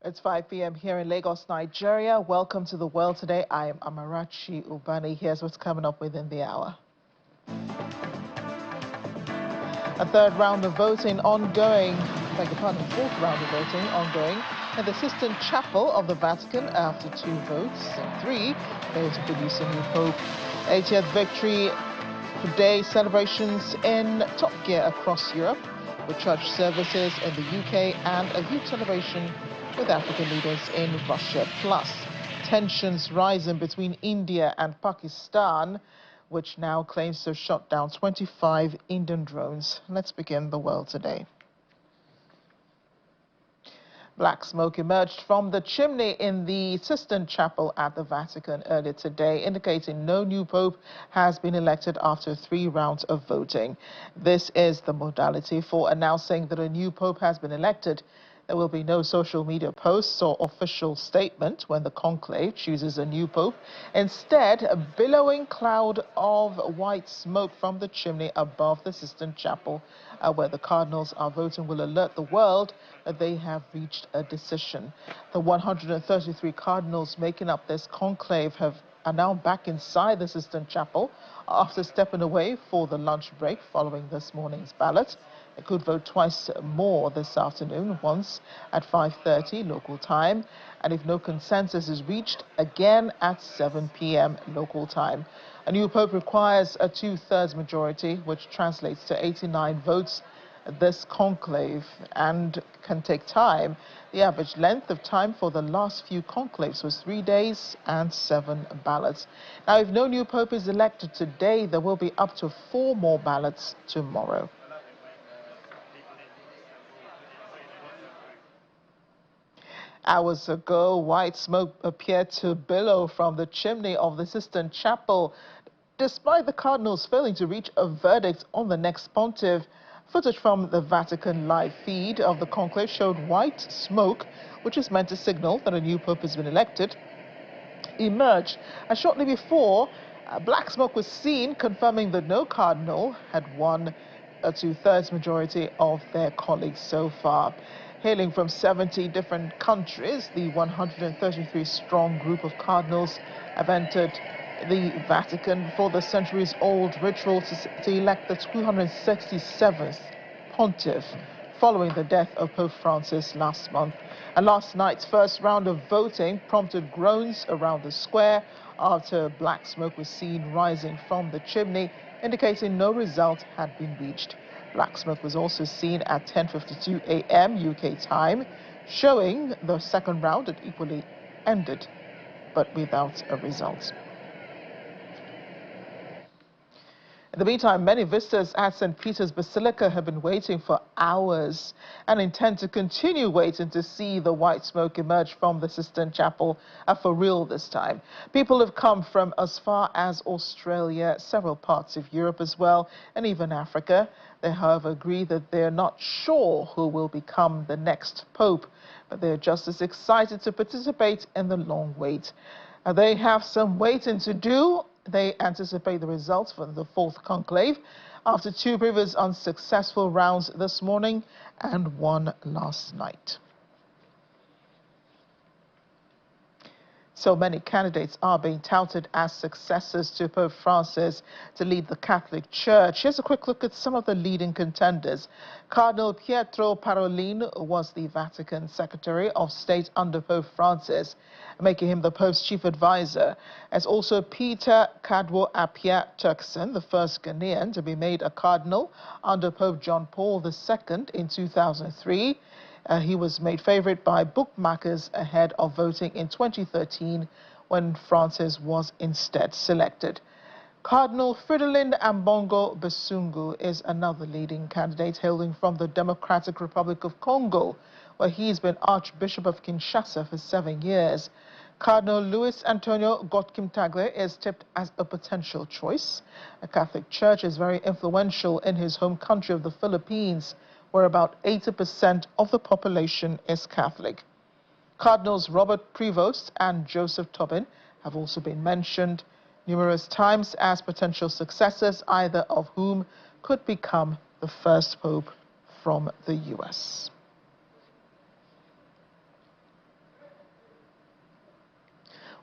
It's 5 p.m. here in Lagos, Nigeria. Welcome to the World Today. I am Amarachi Ubani. Here's what's coming up within the hour. A third round of voting ongoing, fourth round of voting ongoing in the Sistine Chapel of the Vatican after 2 votes and 3 failed to produce a new pope. 80th victory today, celebrations in top gear across Europe with church services in the UK and a youth celebration with African leaders in Russia. Plus, tensions rising between India and Pakistan, which now claims to have shot down 25 Indian drones. Let's begin the World Today. Black smoke emerged from the chimney in the Sistine Chapel at the Vatican earlier today, indicating no new pope has been elected after 3 rounds of voting. This is the modality for announcing that a new pope has been elected. There will be no social media posts or official statement when the conclave chooses a new pope. Instead, a billowing cloud of white smoke from the chimney above the Sistine Chapel, where the cardinals are voting, will alert the world that they have reached a decision. The 133 cardinals making up this conclave are now back inside the Sistine Chapel after stepping away for the lunch break following this morning's ballot. They could vote twice more this afternoon, once at 5:30 local time, and if no consensus is reached, again at 7 p.m. local time. A new pope requires a 2/3 majority, which translates to 89 votes. This conclave and can take time. The average length of time for the last few conclaves was 3 days and 7 ballots. Now, if no new pope is elected today, there will be up to 4 more ballots tomorrow. Hours ago, white smoke appeared to billow from the chimney of the Sistine Chapel, despite the cardinals failing to reach a verdict on the next pontiff. Footage from the Vatican live feed of the conclave showed white smoke, which is meant to signal that a new pope has been elected, emerge. And shortly before, black smoke was seen, confirming that no cardinal had won a 2/3 majority of their colleagues so far. Hailing from 70 different countries, the 133-strong group of cardinals have entered the Vatican for the centuries-old ritual to elect the 267th pontiff following the death of Pope Francis last month. And last night's first round of voting prompted groans around the square after black smoke was seen rising from the chimney, indicating no result had been reached. Black smoke was also seen at 10:52 a.m. UK time, showing the second round had equally ended, but without a result. In the meantime, many visitors at St. Peter's Basilica have been waiting for hours and intend to continue waiting to see the white smoke emerge from the Sistine Chapel for real this time. People have come from as far as Australia, several parts of Europe as well, and even Africa. They, however, agree that they're not sure who will become the next pope, but they're just as excited to participate in the long wait. They have some waiting to do. They anticipate the results for the 4th conclave after 2 previous unsuccessful rounds this morning and 1 last night. So many candidates are being touted as successors to Pope Francis to lead the Catholic Church. Here's a quick look at some of the leading contenders. Cardinal Pietro Parolin was the Vatican Secretary of State under Pope Francis, making him the Pope's chief advisor. As also Peter Kadwo Appiah Turkson, the first Ghanaian to be made a cardinal under Pope John Paul II in 2003. He was made favorite by bookmakers ahead of voting in 2013 when Francis was instead selected. Cardinal Fridolin Ambongo Besungu is another leading candidate hailing from the Democratic Republic of Congo, where he's been Archbishop of Kinshasa for 7 years. Cardinal Luis Antonio Gotkim-Tagle is tipped as a potential choice. The Catholic Church is very influential in his home country of the Philippines, where about 80% of the population is Catholic. Cardinals Robert Prevost and Joseph Tobin have also been mentioned numerous times as potential successors, either of whom could become the first pope from the U.S.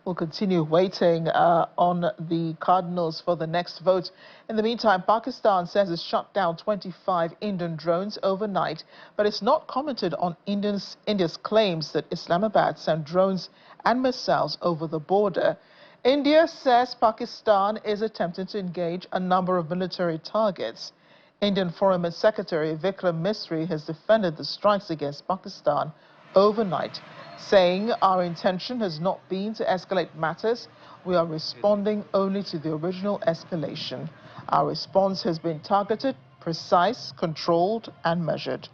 We'll continue waiting on the cardinals for the next vote. In the meantime, Pakistan says it's shut down 25 Indian drones overnight, but it's not commented on India's claims that Islamabad sent drones and missiles over the border. India says Pakistan is attempting to engage a number of military targets. Indian Foreign Secretary Vikram Misri has defended the strikes against Pakistan overnight, saying our intention has not been to escalate matters. We are responding only to the original escalation. Our response has been targeted, precise, controlled and measured.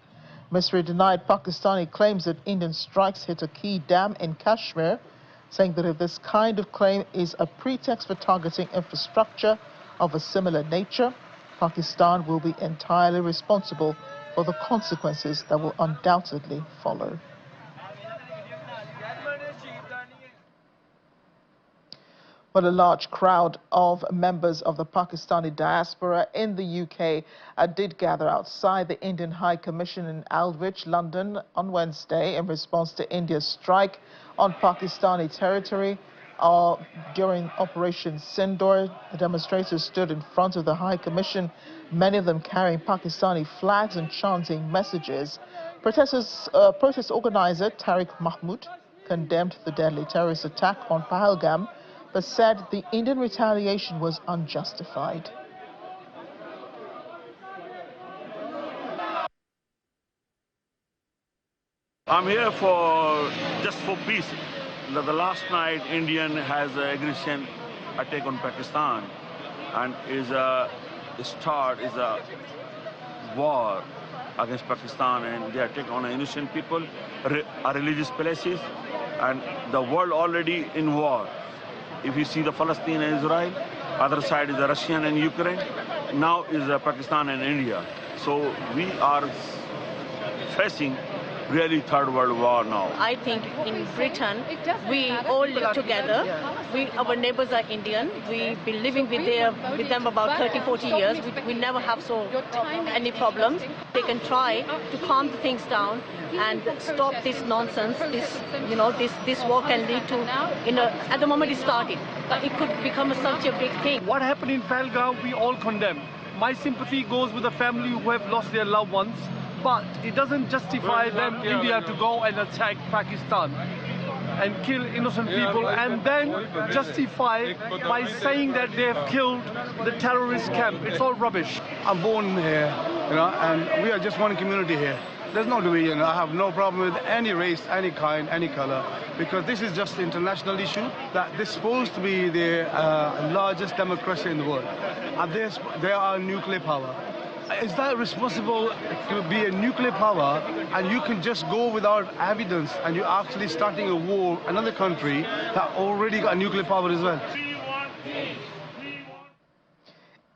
Misri denied Pakistani claims that Indian strikes hit a key dam in Kashmir, saying that if this kind of claim is a pretext for targeting infrastructure of a similar nature, Pakistan will be entirely responsible for the consequences that will undoubtedly follow. Well, a large crowd of members of the Pakistani diaspora in the UK did gather outside the Indian High Commission in Aldwych, London on Wednesday in response to India's strike on Pakistani territory during Operation Sindoor. The demonstrators stood in front of the High Commission, many of them carrying Pakistani flags and chanting messages. Protest organizer Tariq Mahmood condemned the deadly terrorist attack on Pahalgam, but said the Indian retaliation was unjustified. I'm here just for peace. The last night, Indian has an aggression attack on Pakistan, and is a war against Pakistan, and they attack on innocent people, religious places, and the world already in war. If you see the Palestine and Israel, other side is the Russian and Ukraine, now is Pakistan and India. So we are facing really third world war now. I think in Britain, we all live together. Our neighbors are Indian. We've been living with them about 30, 40 years. We never have any problems. They can try to calm things down and stop this nonsense. This war can lead to, at the moment it started, but it could become such a big thing. What happened in Pahalgam, we all condemn. My sympathy goes with the family who have lost their loved ones, but it doesn't justify India to go and attack Pakistan and kill innocent people and then justify by saying that they have killed the terrorist camp. It's all rubbish. I'm born here, and we are just one community here. There's no division. I have no problem with any race, any kind, any color, because this is just an international issue that this is supposed to be the largest democracy in the world. And they are nuclear power. Is that responsible to be a nuclear power and you can just go without evidence and you're actually starting a war, another country that already got nuclear power as well?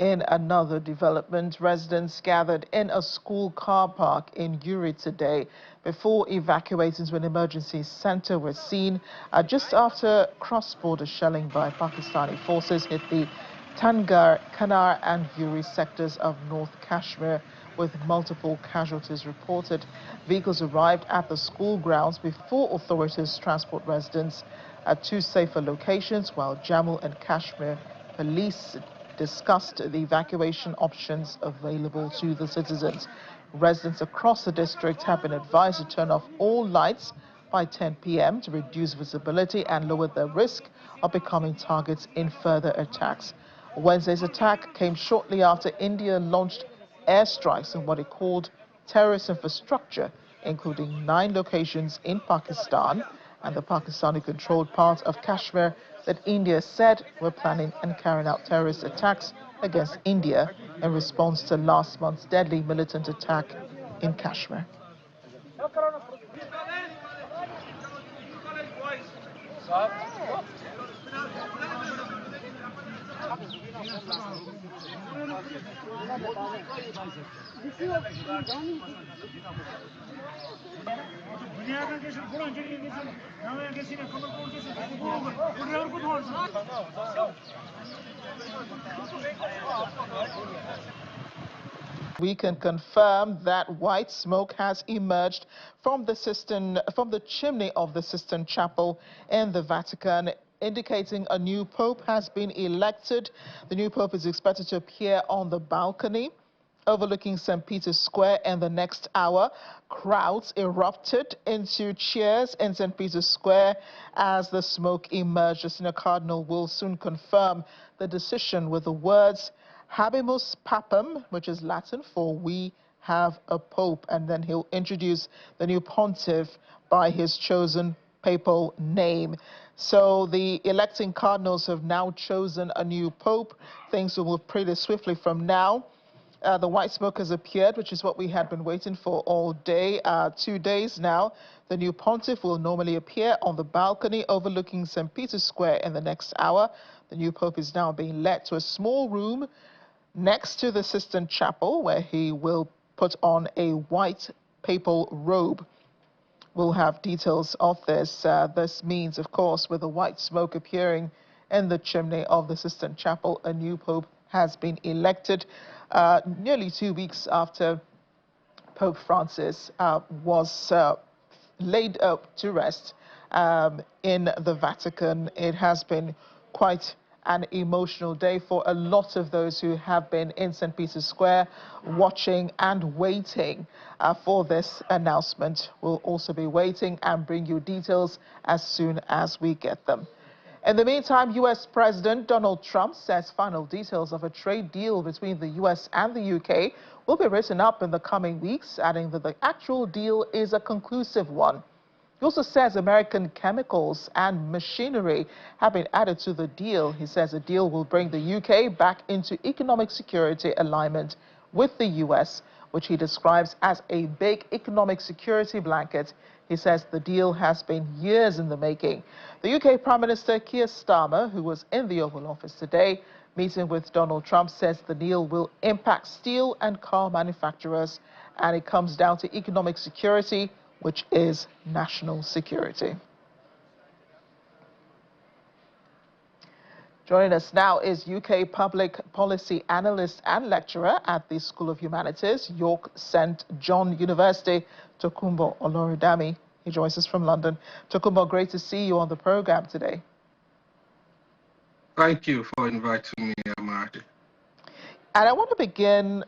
In another development, residents gathered in a school car park in Uri today before evacuating to an emergency center were seen just after cross-border shelling by Pakistani forces hit the Tangar, Kanar and Uri sectors of North Kashmir, with multiple casualties reported. Vehicles arrived at the school grounds before authorities transport residents to safer locations, while Jammu and Kashmir police discussed the evacuation options available to the citizens. Residents across the district have been advised to turn off all lights by 10 p.m. to reduce visibility and lower the risk of becoming targets in further attacks. Wednesday's attack came shortly after India launched airstrikes on what it called terrorist infrastructure, including 9 locations in Pakistan and the Pakistani-controlled part of Kashmir that India said were planning and carrying out terrorist attacks against India in response to last month's deadly militant attack in Kashmir. We can confirm that white smoke has emerged from the chimney of the Sistine Chapel in the Vatican indicating a new pope has been elected. The new pope is expected to appear on the balcony overlooking St. Peter's Square in the next hour. Crowds erupted into cheers in St. Peter's Square as the smoke emerged. The senior cardinal will soon confirm the decision with the words Habemus Papam, which is Latin for we have a pope, and then he'll introduce the new pontiff by his chosen papal name. So the electing cardinals have now chosen a new pope. Things will move pretty swiftly from now. The white smoke has appeared, which is what we had been waiting for all day, 2 days now. The new pontiff will normally appear on the balcony overlooking St. Peter's Square in the next hour. The new pope is now being led to a small room next to the Sistine Chapel, where he will put on a white papal robe. We'll have details of this. This means, of course, with the white smoke appearing in the chimney of the Sistine Chapel, a new pope has been elected. Nearly 2 weeks after Pope Francis was laid to rest in the Vatican. It has been quite an emotional day for a lot of those who have been in St. Peter's Square watching and waiting for this announcement. We'll also be waiting and bring you details as soon as we get them. In the meantime, U.S. President Donald Trump says final details of a trade deal between the U.S. and the U.K. will be written up in the coming weeks, adding that the actual deal is a conclusive one. He also says American chemicals and machinery have been added to the deal. He says the deal will bring the U.K. back into economic security alignment with the U.S., which he describes as a big economic security blanket. He says the deal has been years in the making. The UK Prime Minister Keir Starmer, who was in the Oval Office today, meeting with Donald Trump, says the deal will impact steel and car manufacturers, and it comes down to economic security, which is national security. Joining us now is UK public policy analyst and lecturer at the School of Humanities, York St. John University, Tokunbo Oloridami. He joins us from London. Tokunbo, great to see you on the program today. Thank you for inviting me, Amadi. And I want to begin,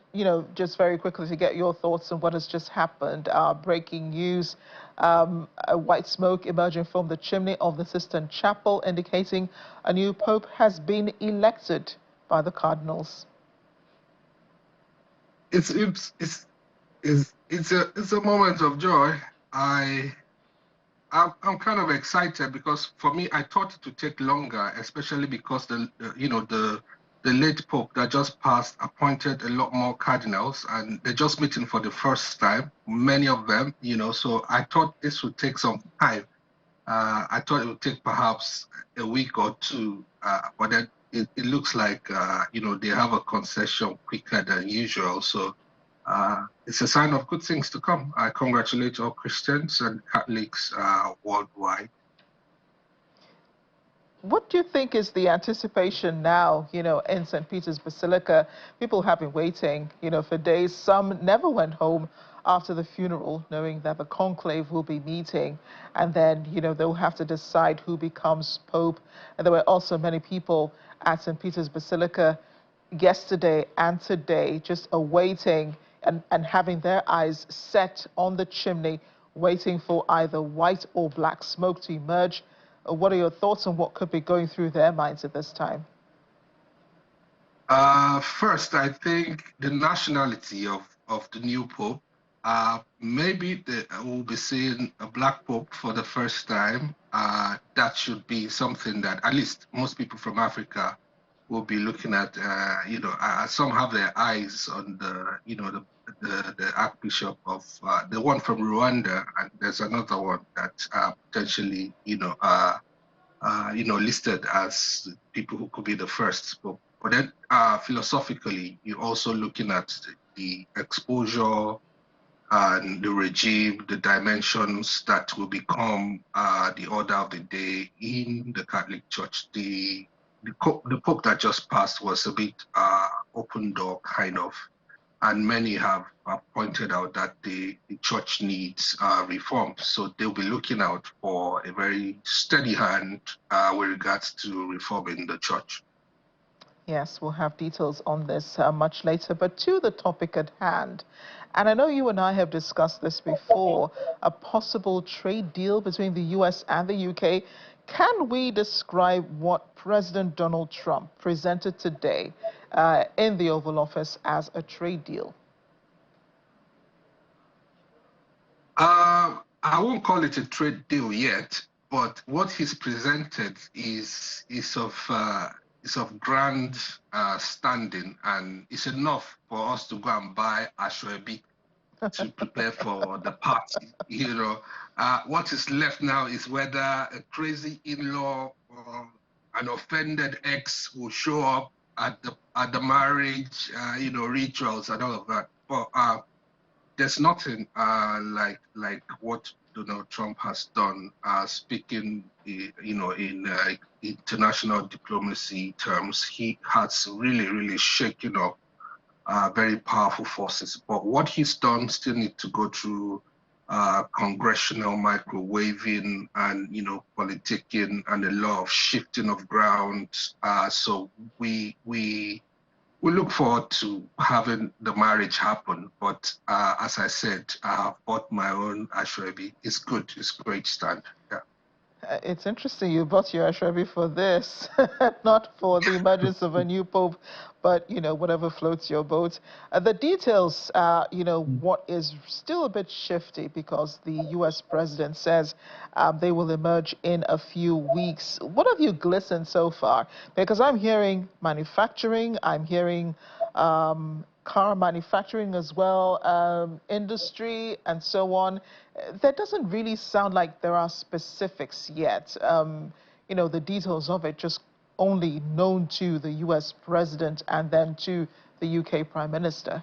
just very quickly to get your thoughts on what has just happened. Breaking news, a white smoke emerging from the chimney of the Sistine Chapel, indicating a new pope has been elected by the cardinals. It's a moment of joy. I'm kind of excited because for me, I thought it would take longer, especially because the late Pope that just passed appointed a lot more cardinals, and they're just meeting for the first time, many of them, so I thought this would take some time. I thought it would take perhaps a week or two, but then it looks like, they have a concession quicker than usual. So it's a sign of good things to come. I congratulate all Christians and Catholics worldwide. What do you think is the anticipation now, in St. Peter's Basilica? People have been waiting, for days. Some never went home after the funeral, knowing that the conclave will be meeting. And then, they'll have to decide who becomes Pope. And there were also many people at St. Peter's Basilica yesterday and today just awaiting and having their eyes set on the chimney, waiting for either white or black smoke to emerge. What are your thoughts on what could be going through their minds at this time? First, I think the nationality of the new Pope, maybe we'll be seeing a black Pope for the first time. That should be something that at least most people from Africa will be looking at. Some have their eyes on the Archbishop of the one from Rwanda, and there's another one that potentially listed as people who could be the first. But then philosophically, you're also looking at the exposure and the regime, the dimensions that will become the order of the day in the Catholic Church. The Pope that just passed was a bit open door kind of. and many have pointed out that the church needs reform. So they'll be looking out for a very steady hand with regards to reforming the church. Yes, we'll have details on this much later. But to the topic at hand, and I know you and I have discussed this before, a possible trade deal between the US and the UK. Can we describe what President Donald Trump presented today in the Oval Office as a trade deal? I won't call it a trade deal yet, but what he's presented is of grand standing, and it's enough for us to go and buy ashwebi to prepare for the party. What is left now is whether a crazy in-law or an offended ex will show up at the marriage, rituals and all of that. But there's nothing like what Donald Trump has done, speaking, in international diplomacy terms. He has really shaken up very powerful forces. But what he's done still needs to go through congressional microwaving and, politicking and a lot of shifting of ground. So we look forward to having the marriage happen. But as I said, I have bought my own ashwebi. It's good. It's great stand. Yeah. It's interesting you bought your ashwebi for this, not for the emergence of a new pope, but, whatever floats your boat. The details, what is still a bit shifty because the U.S. president says they will emerge in a few weeks. What have you glistened so far? Because I'm hearing manufacturing, I'm hearing car manufacturing as well, industry, and so on. That doesn't really sound like there are specifics yet. The details of it just only known to the U.S. president and then to the U.K. Prime Minister.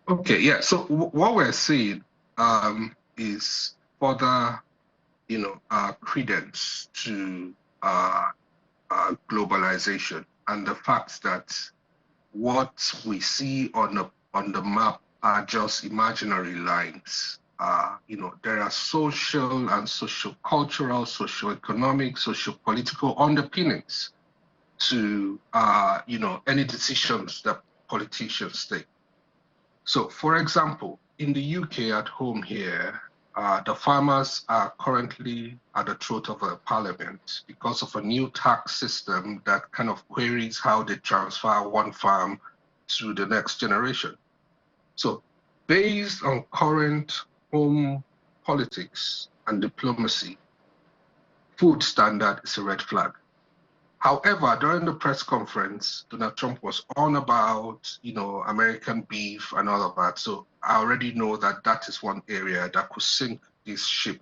Okay, yeah. So what we're seeing is further, credence to globalization, and the fact that what we see on the map are just imaginary lines. There are social and socio-cultural, socio-economic, socio-political underpinnings to, any decisions that politicians take. So, for example, in the UK at home here, the farmers are currently at the throat of a parliament because of a new tax system that kind of queries how they transfer one farm to the next generation. So based on current home politics and diplomacy, food standard is a red flag. However, during the press conference, Donald Trump was on about, American beef and all of that. So I already know that is one area that could sink this ship.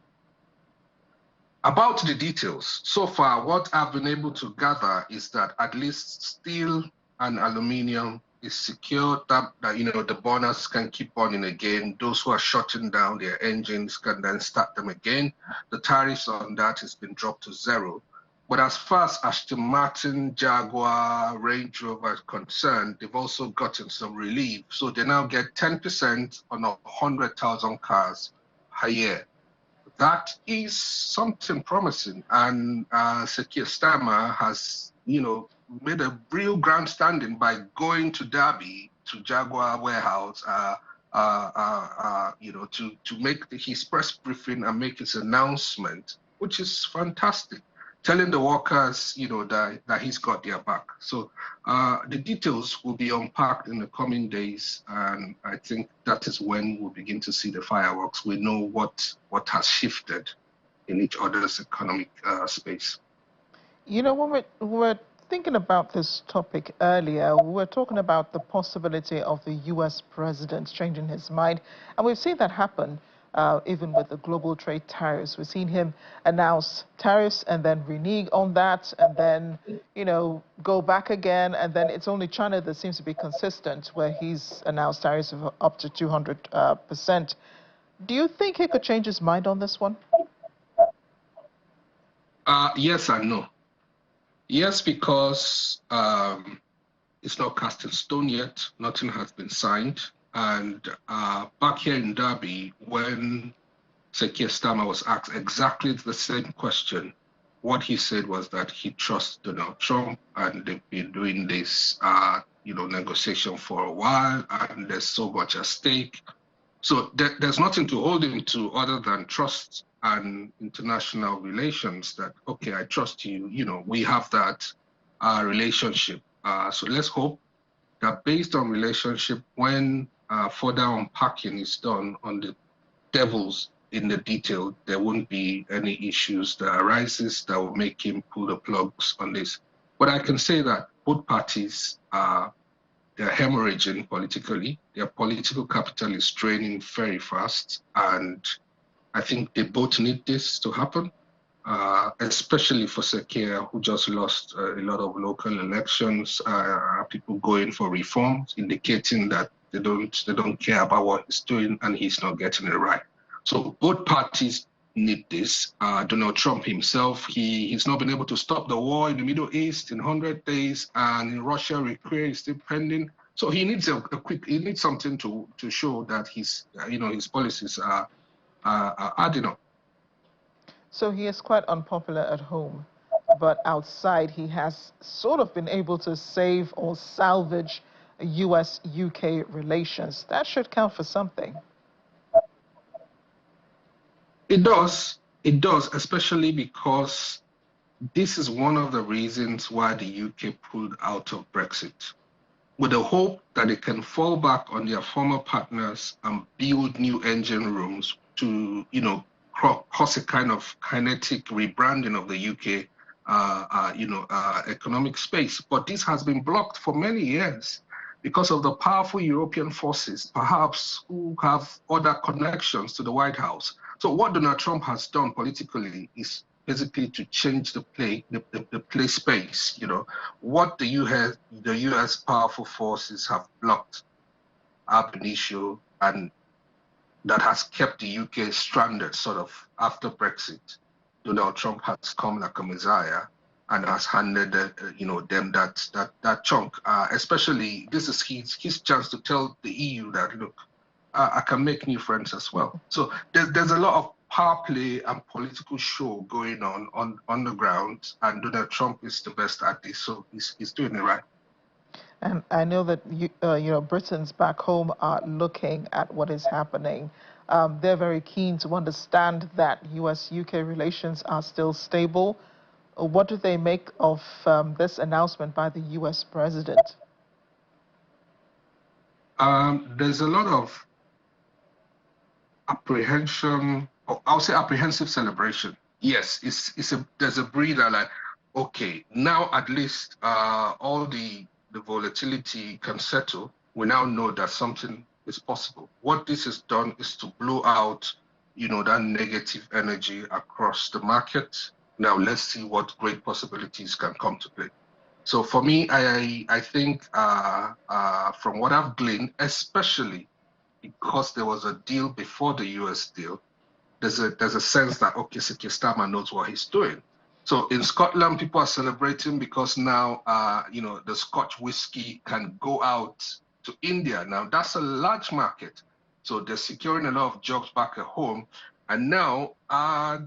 About the details, so far, what I've been able to gather is that at least steel and aluminium is secured, that the burners can keep burning again. Those who are shutting down their engines can then start them again. The tariffs on that has been dropped to 0. But as far as Aston Martin, Jaguar, Range Rover is concerned, they've also gotten some relief. So they now get 10% on 100,000 cars per year. That is something promising. And Sakir Starmer has, made a real grandstanding by going to Derby, to Jaguar warehouse, to make his press briefing and make his announcement, which is fantastic, telling the workers, that he's got their back. So the details will be unpacked in the coming days, and I think that is when we'll begin to see the fireworks. We know what has shifted in each other's economic space. When we're thinking about this topic earlier, we were talking about the possibility of the U.S. president changing his mind, and we've seen that happen even with the global trade tariffs. We've seen him announce tariffs and then renege on that, and then, go back again, and then it's only China that seems to be consistent, where he's announced tariffs of up to 200%. Do you think he could change his mind on this one? Yes and no. Yes, because it's not cast in stone yet. Nothing has been signed. And back here in Derby, when Sir Keir Starmer was asked exactly the same question, what he said was that he trusts Donald Trump, and they've been doing this, negotiation for a while, and there's so much at stake. So there's nothing to hold him to other than trust and international relations. That, okay, I trust you. We have that relationship. So let's hope that based on relationship, when further unpacking is done on the devils in the detail, there won't be any issues that arises that will make him pull the plugs on this. But I can say that both parties they're hemorrhaging politically. Their political capital is draining very fast, and I think they both need this to happen, especially for Sir Keir, who just lost a lot of local elections. People going for reforms, indicating that they don't care about what he's doing, and he's not getting it right. So both parties need this. Donald Trump himself, he's not been able to stop the war in the Middle East in 100 days, and in Russia, Ukraine is still pending. So he needs he needs something to show that his policies are adding up. So he is quite unpopular at home, but outside he has sort of been able to save or salvage US-UK relations. That should count for something. It does, especially because this is one of the reasons why the UK pulled out of Brexit, with the hope that it can fall back on their former partners and build new engine rooms to, cause a kind of kinetic rebranding of the UK, economic space. But this has been blocked for many years because of the powerful European forces, perhaps who have other connections to the White House. So what Donald Trump has done politically is basically to change the play space. What the US powerful forces have blocked ab initio, and that has kept the UK stranded sort of after Brexit. Donald Trump has come like a messiah and has handed them that chunk. Especially, this is his chance to tell the EU that, look, I can make new friends as well. So there's a lot of power play and political show going on the ground, and Donald Trump is the best at this, so he's doing it right. And I know that Britons back home are looking at what is happening. They're very keen to understand that US-UK relations are still stable. What do they make of this announcement by the US president? There's a lot of apprehension, or I'll say apprehensive celebration. Yes, there's a breather, like, okay, now at least all the volatility can settle. We now know that something is possible. What this has done is to blow out, that negative energy across the market. Now let's see what great possibilities can come to play. So for me, I think from what I've gleaned, especially because there was a deal before the US deal, there's a sense that, okay, Sir Keir Starmer knows what he's doing. So in Scotland, people are celebrating because now, the Scotch whiskey can go out to India. Now that's a large market. So they're securing a lot of jobs back at home. And now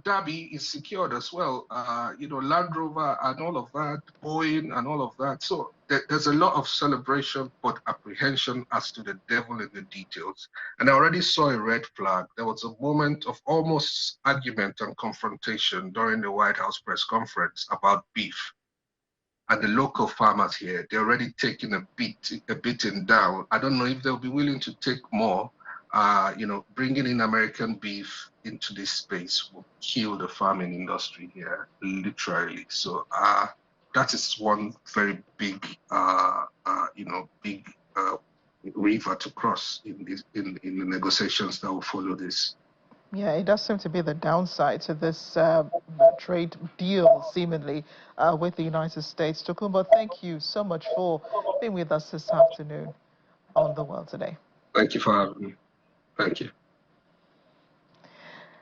Derby is secured as well. Land Rover and all of that, Boeing and all of that. So there's a lot of celebration, but apprehension as to the devil in the details. And I already saw a red flag. There was a moment of almost argument and confrontation during the White House press conference about beef. And the local farmers here, they're already taking a beating down. I don't know if they'll be willing to take more. Bringing in American beef into this space will kill the farming industry here, literally. So that is one very big, river to cross in the negotiations that will follow this. Yeah, it does seem to be the downside to this trade deal, seemingly, with the United States. Tokunbo, thank you so much for being with us this afternoon on The World Today. Thank you for having me. Thank you.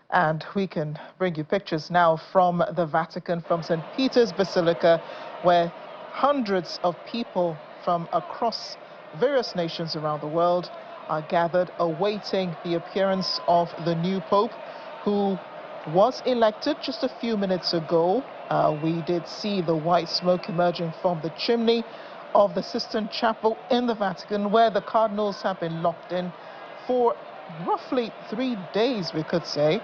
And we can bring you pictures now from the Vatican, from St. Peter's Basilica, where hundreds of people from across various nations around the world are gathered awaiting the appearance of the new Pope, who was elected just a few minutes ago. We did see the white smoke emerging from the chimney of the Sistine Chapel in the Vatican, where the cardinals have been locked in for roughly 3 days, we could say.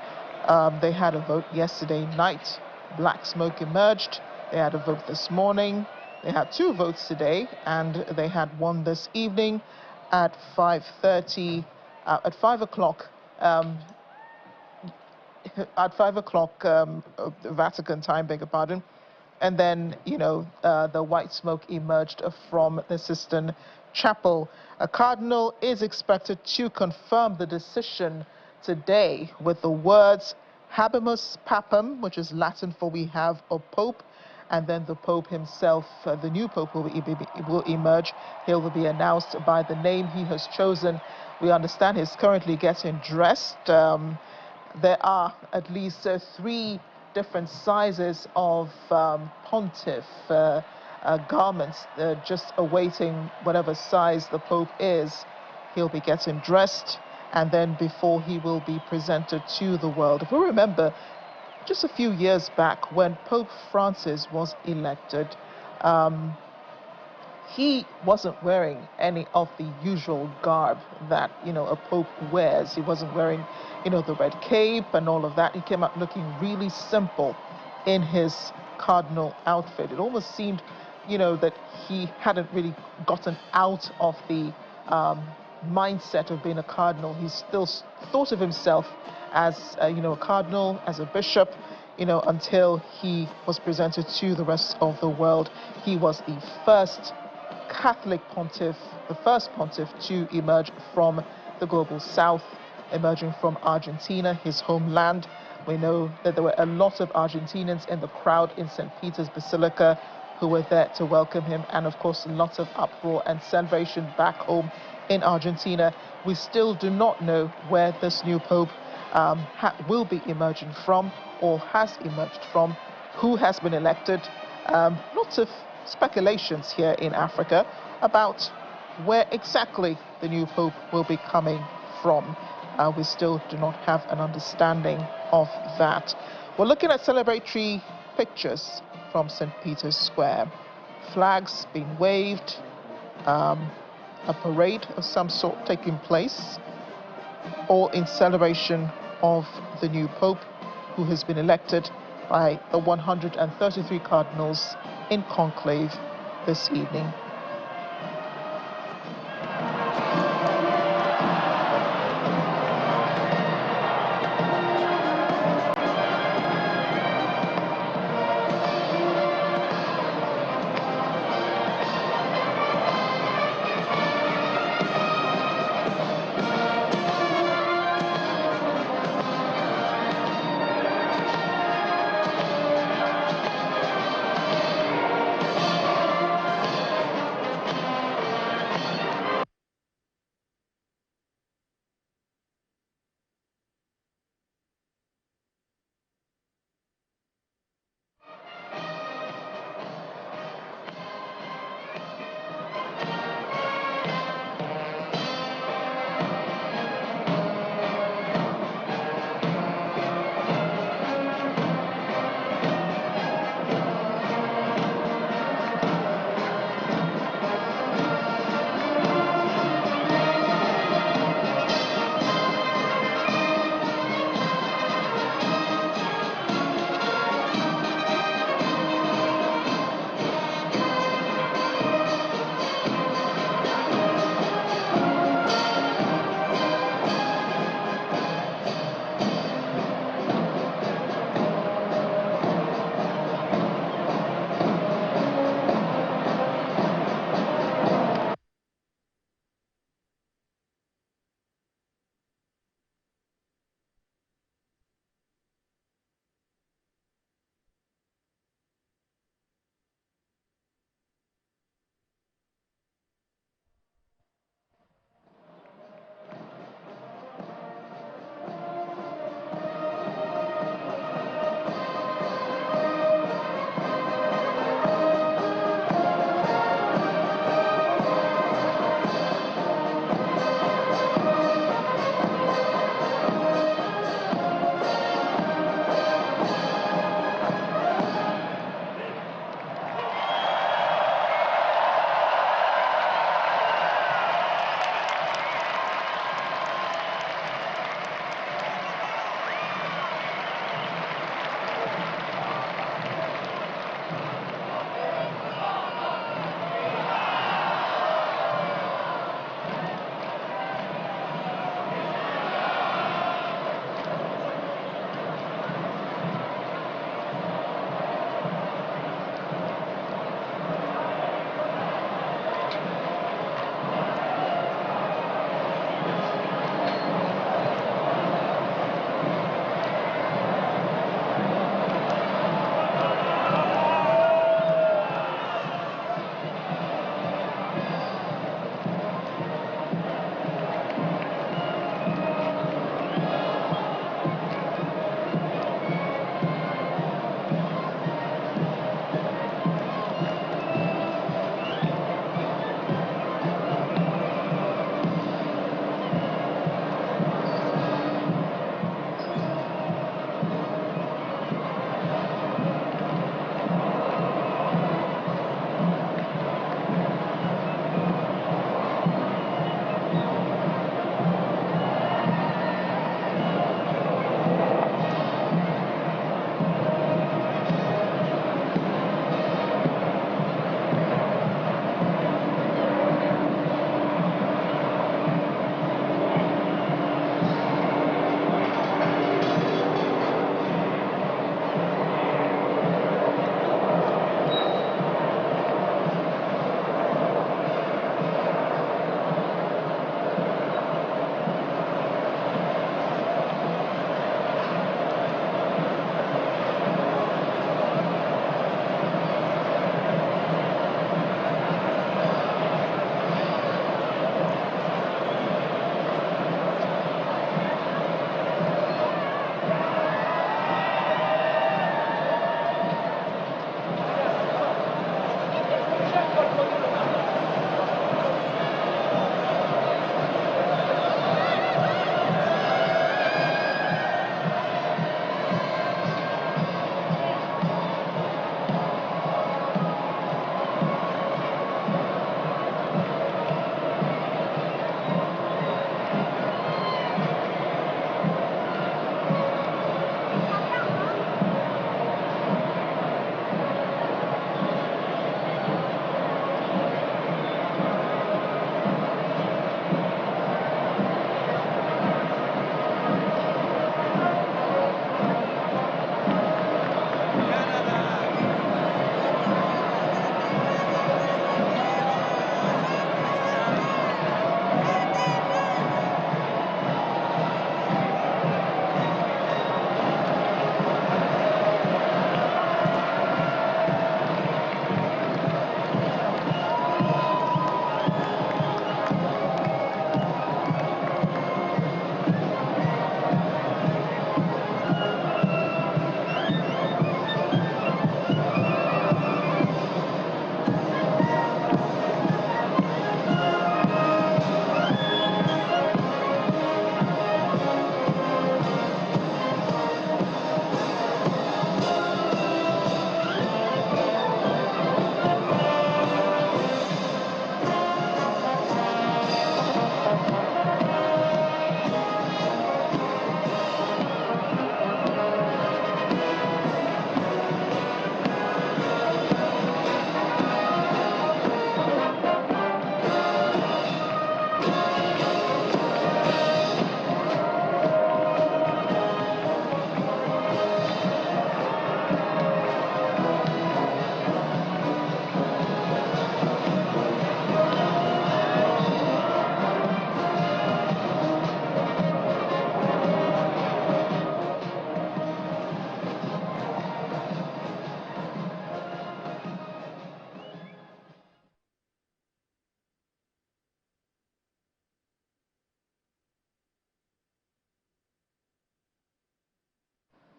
They had a vote yesterday night. Black smoke emerged. They had a vote this morning. They had 2 votes today, and they had one this evening at 5:30, at 5 o'clock. At 5 o'clock Vatican time, beg your pardon. And then, the white smoke emerged from the Sistine Chapel. A cardinal is expected to confirm the decision today with the words Habemus Papam, which is Latin for we have a pope, and then the Pope himself, the new Pope, will emerge. He will be announced by the name he has chosen. We understand he's currently getting dressed. There are at least 3 different sizes of pontiff garments, just awaiting whatever size the Pope is. He'll be getting dressed, and then before he will be presented to the world. If we remember, just a few years back when Pope Francis was elected, he wasn't wearing any of the usual garb that, a Pope wears. He wasn't wearing, the red cape and all of that. He came out looking really simple in his cardinal outfit. It almost seemed, that he hadn't really gotten out of the mindset of being a cardinal. He still thought of himself as, a cardinal, as a bishop, until he was presented to the rest of the world. He was the first Catholic pontiff, the first pontiff to emerge from the global south, emerging from Argentina, his homeland. We know that there were a lot of Argentinians in the crowd in St. Peter's Basilica who were there to welcome him, and of course lots of uproar and celebration back home in Argentina. We still do not know where this new Pope will be emerging from, or has emerged from, who has been elected. Lots of speculations here in Africa about where exactly the new Pope will be coming from. We still do not have an understanding of that. We're looking at celebratory pictures from St. Peter's Square. Flags being waved, a parade of some sort taking place, all in celebration of the new Pope, who has been elected by the 133 cardinals in conclave this evening.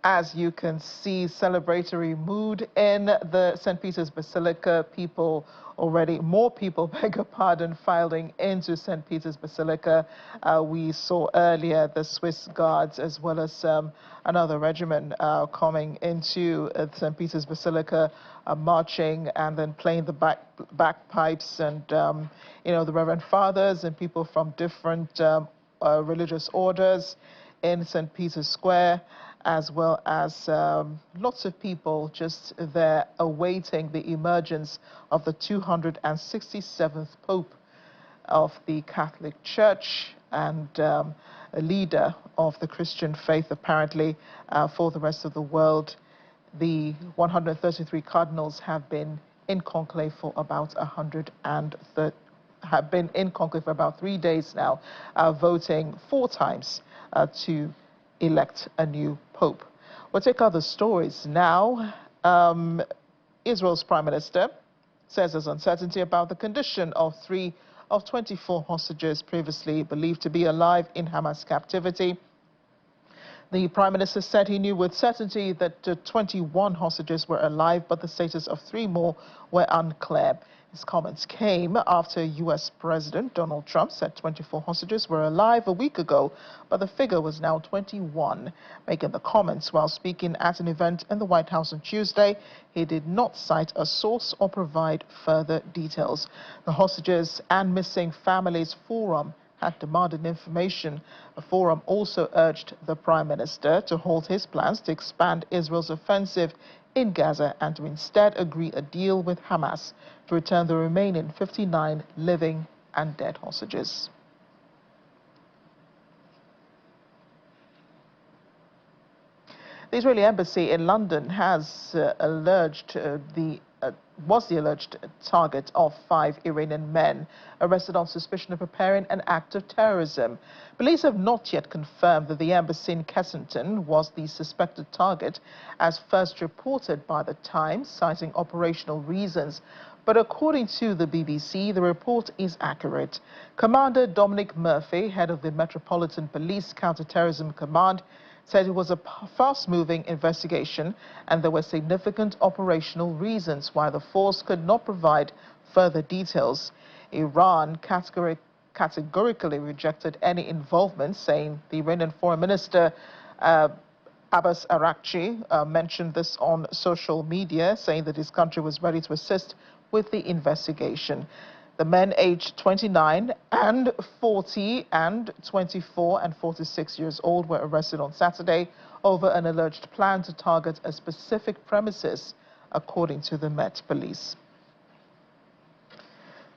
As you can see, celebratory mood in the St. Peter's Basilica. More people, beg your pardon, filing into St. Peter's Basilica. We saw earlier the Swiss Guards as well as another regiment coming into St. Peter's Basilica, marching and then playing the bagpipes, and the Reverend Fathers and people from different religious orders in St. Peter's Square, as well as lots of people just there awaiting the emergence of the 267th Pope of the Catholic Church, and a leader of the Christian faith, apparently, for the rest of the world. The 133 cardinals have been in conclave for about 3 days now, voting 4 times to elect a new pope. We'll take other stories now. Israel's prime minister says there's uncertainty about the condition of 3 of 24 hostages previously believed to be alive in Hamas captivity. The prime minister said he knew with certainty that 21 hostages were alive, but the status of 3 more were unclear. His comments came after U.S. President Donald Trump said 24 hostages were alive a week ago, but the figure was now 21. Making the comments while speaking at an event in the White House on Tuesday, he did not cite a source or provide further details. The Hostages and Missing Families Forum had demanded information. The forum also urged the prime minister to halt his plans to expand Israel's offensive in Gaza and to instead agree a deal with Hamas to return the remaining 59 living and dead hostages. The Israeli embassy in London has was the alleged target of 5 Iranian men arrested on suspicion of preparing an act of terrorism. Police have not yet confirmed that the embassy in Kensington was the suspected target, as first reported by The Times, citing operational reasons. But according to the BBC, the report is accurate. Commander Dominic Murphy, head of the Metropolitan Police Counter-Terrorism Command, said it was a fast-moving investigation and there were significant operational reasons why the force could not provide further details. Iran categorically rejected any involvement, saying the Iranian Foreign Minister Abbas Araghchi mentioned this on social media, saying that his country was ready to assist with the investigation. The men aged 29 and 40 and 24 and 46 years old were arrested on Saturday over an alleged plan to target a specific premises, according to the Met Police.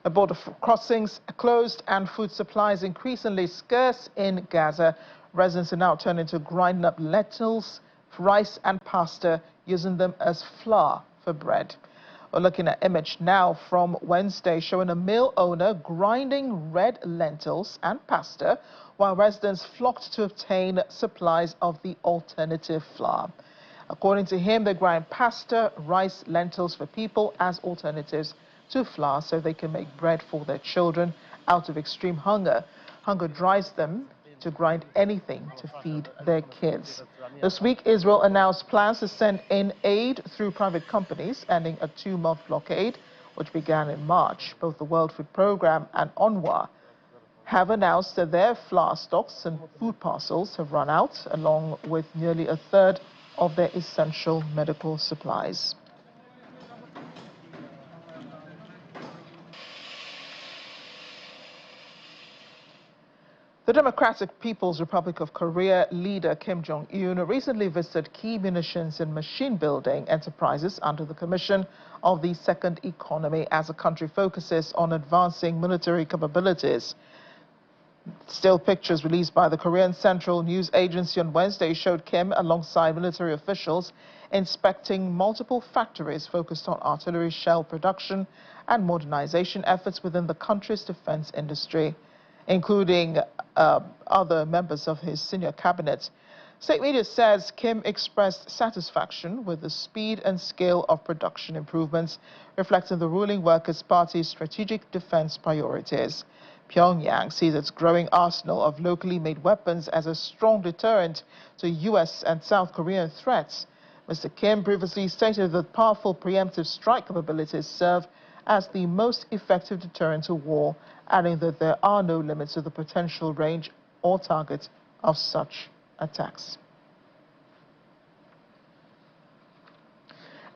The border crossings closed and food supplies increasingly scarce in Gaza. Residents are now turning to grinding up lentils, rice and pasta, using them as flour for bread. We're looking at image now from Wednesday showing a mill owner grinding red lentils and pasta while residents flocked to obtain supplies of the alternative flour. According to him, they grind pasta, rice, lentils for people as alternatives to flour so they can make bread for their children out of extreme hunger. Hunger drives them to grind anything to feed their kids. This week, Israel announced plans to send in aid through private companies, ending a 2-month blockade, which began in March. Both the World Food Programme and UNRWA have announced that their flour stocks and food parcels have run out, along with nearly a third of their essential medical supplies. The Democratic People's Republic of Korea leader Kim Jong-un recently visited key munitions and machine building enterprises under the Commission of the Second Economy as the country focuses on advancing military capabilities. Still pictures released by the Korean Central News Agency on Wednesday showed Kim alongside military officials inspecting multiple factories focused on artillery shell production and modernization efforts within the country's defense industry, including other members of his senior cabinet. State media says Kim expressed satisfaction with the speed and scale of production improvements, reflecting the ruling Workers' Party's strategic defense priorities. Pyongyang sees its growing arsenal of locally made weapons as a strong deterrent to U.S. and South Korean threats. Mr. Kim previously stated that powerful preemptive strike capabilities serve as the most effective deterrent to war, adding that there are no limits to the potential range or target of such attacks.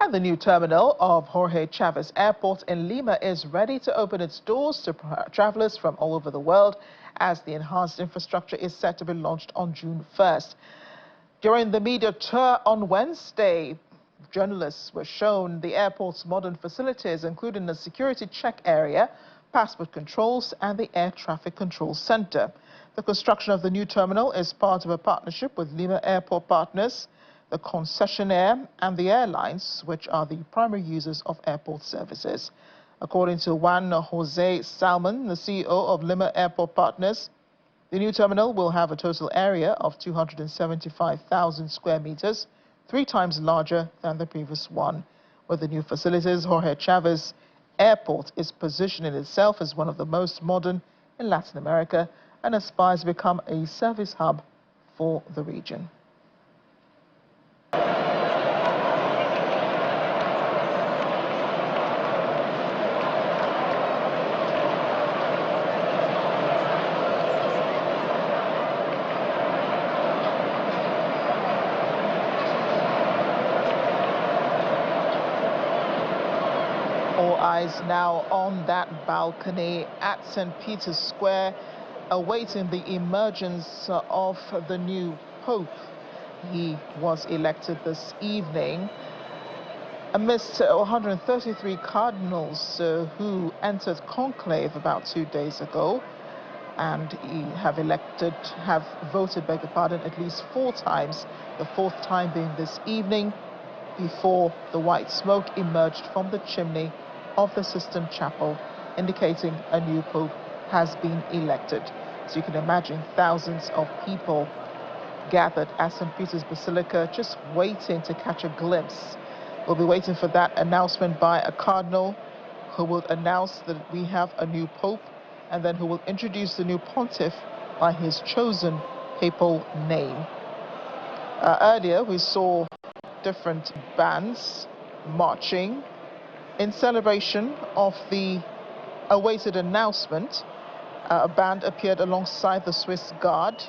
And the new terminal of Jorge Chavez Airport in Lima is ready to open its doors to travelers from all over the world as the enhanced infrastructure is set to be launched on June 1st. During the media tour on Wednesday, journalists were shown the airport's modern facilities, including a security check area, passport controls, and the air traffic control center. The construction of the new terminal is part of a partnership with Lima Airport partners, the concessionaire, and the airlines, which are the primary users of airport services. According to Juan Jose Salmon, the CEO of Lima Airport Partners, the new terminal will have a total area of 275,000 square meters, 3 times larger than the previous one. With the new facilities, Jorge Chavez Airport is positioning itself as one of the most modern in Latin America and aspires to become a service hub for the region. All eyes now on that balcony at St. Peter's Square, awaiting the emergence of the new Pope. He was elected this evening amidst 133 cardinals who entered conclave about 2 days ago, and have voted, at least 4 times, the 4th time being this evening, before the white smoke emerged from the chimney of the Sistine Chapel, indicating a new pope has been elected. So you can imagine thousands of people gathered at St. Peter's Basilica, just waiting to catch a glimpse. We'll be waiting for that announcement by a cardinal who will announce that we have a new pope, and then who will introduce the new pontiff by his chosen papal name. Earlier, we saw different bands marching in celebration of the awaited announcement. A band appeared alongside the Swiss Guard,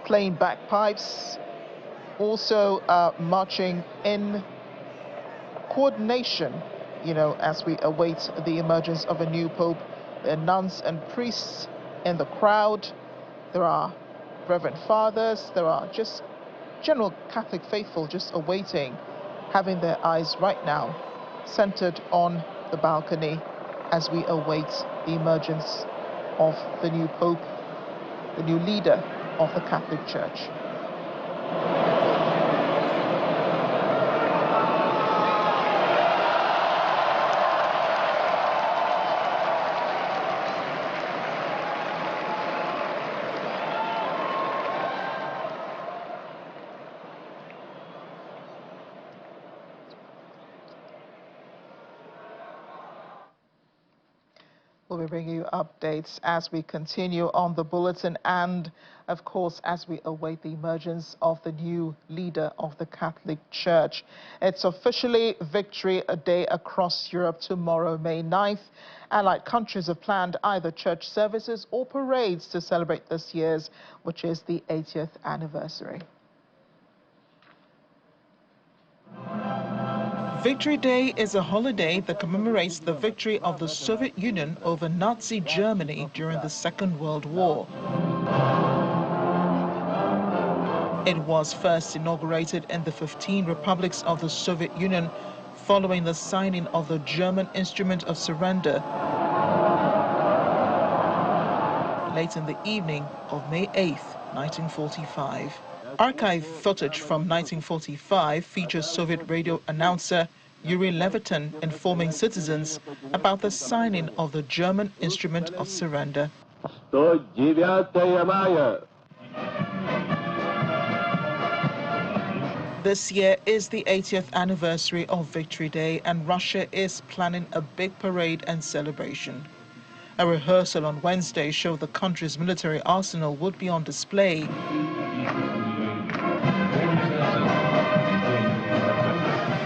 playing bagpipes, also marching in coordination, as we await the emergence of a new pope. There are nuns and priests in the crowd. There are reverend fathers. There are just general Catholic faithful just awaiting, having their eyes right now centered on the balcony as we await the emergence of the new Pope, the new leader of the Catholic Church. We'll be bringing you updates as we continue on the bulletin, and of course as we await the emergence of the new leader of the Catholic Church. It's officially Victory Day across Europe tomorrow, May 9th. Allied countries have planned either church services or parades to celebrate this year's, which is the 80th anniversary. Victory Day is a holiday that commemorates the victory of the Soviet Union over Nazi Germany during the Second World War. It was first inaugurated in the 15 republics of the Soviet Union following the signing of the German Instrument of Surrender late in the evening of May 8, 1945. Archive footage from 1945 features Soviet radio announcer Yuri Levitin informing citizens about the signing of the German Instrument of Surrender. This year is the 80th anniversary of Victory Day, and Russia is planning a big parade and celebration. A rehearsal on Wednesday showed the country's military arsenal would be on display.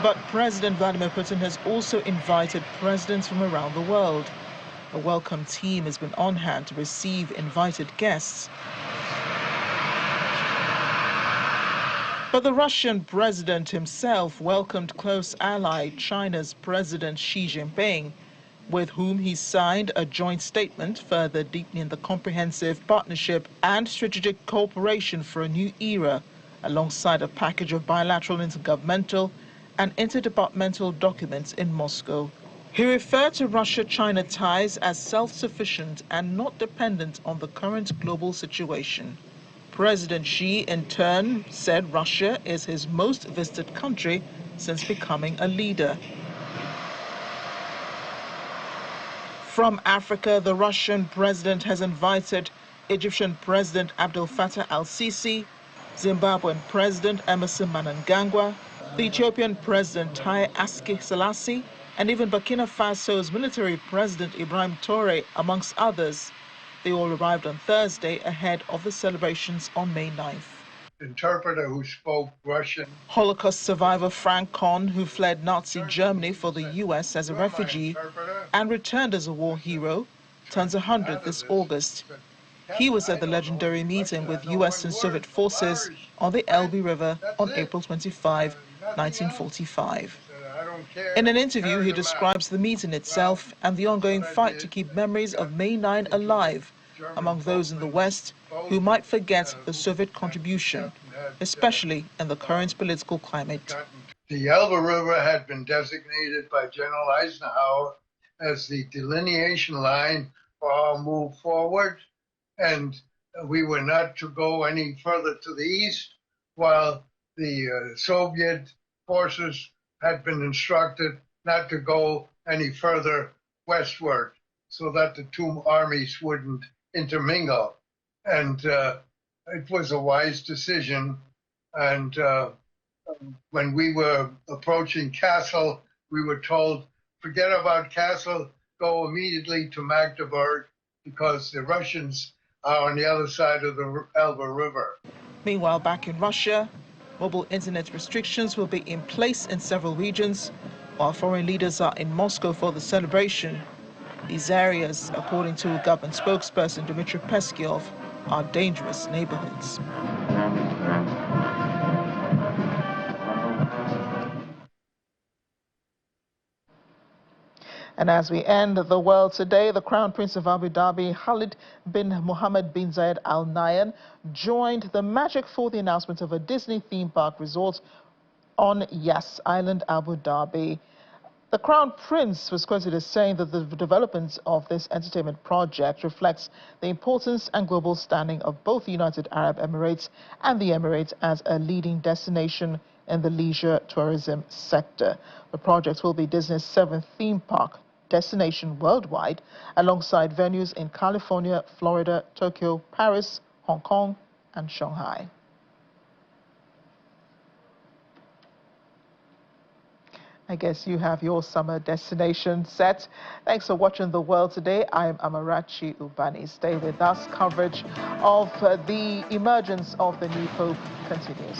But President Vladimir Putin has also invited presidents from around the world. A welcome team has been on hand to receive invited guests. But the Russian president himself welcomed close ally China's President Xi Jinping, with whom he signed a joint statement further deepening the comprehensive partnership and strategic cooperation for a new era, alongside a package of bilateral intergovernmental and interdepartmental documents in Moscow. He referred to Russia-China ties as self-sufficient and not dependent on the current global situation. President Xi, in turn, said Russia is his most visited country since becoming a leader. From Africa, the Russian president has invited Egyptian President Abdel Fattah al-Sisi, Zimbabwean President Emmerson Mnangagwa, the Ethiopian President Haile Selassie, and even Burkina Faso's military president Ibrahim Traoré, amongst others. They all arrived on Thursday ahead of the celebrations on May 9th. Interpreter who spoke Russian. Holocaust survivor Frank Kohn, who fled Nazi Germany for the U.S. as a refugee and returned as a war hero, turns 100 this August. He was at the legendary meeting with U.S. and Soviet forces on the Elbe River on April 25, 1945. In an interview, he describes the meeting itself and the ongoing fight to keep memories of May 9 alive among those in the West who might forget the Soviet contribution, especially in the current political climate. The Elbe River had been designated by General Eisenhower as the delineation line for our move forward, and we were not to go any further to the east, while the Soviet forces had been instructed not to go any further westward so that the two armies wouldn't intermingle. And it was a wise decision. And when we were approaching Kassel, we were told, forget about Kassel, go immediately to Magdeburg, because the Russians are on the other side of the Elbe River. Meanwhile, back in Russia, mobile internet restrictions will be in place in several regions, while foreign leaders are in Moscow for the celebration. These areas, according to government spokesperson Dmitry Peskov, are dangerous neighborhoods. And as we end the world today, the Crown Prince of Abu Dhabi, Khalid bin Mohammed bin Zayed Al Nahyan, joined the magic for the announcement of a Disney theme park resort on Yas Island, Abu Dhabi. The Crown Prince was quoted as saying that the development of this entertainment project reflects the importance and global standing of both the United Arab Emirates and the Emirates as a leading destination in the leisure tourism sector. The project will be Disney's 7th theme park destination worldwide, alongside venues in California, Florida, Tokyo, Paris, Hong Kong, and Shanghai. I guess you have your summer destination set. Thanks for watching The World Today. I'm Amarachi Ubani. Stay with us. Coverage of the emergence of the new Pope continues.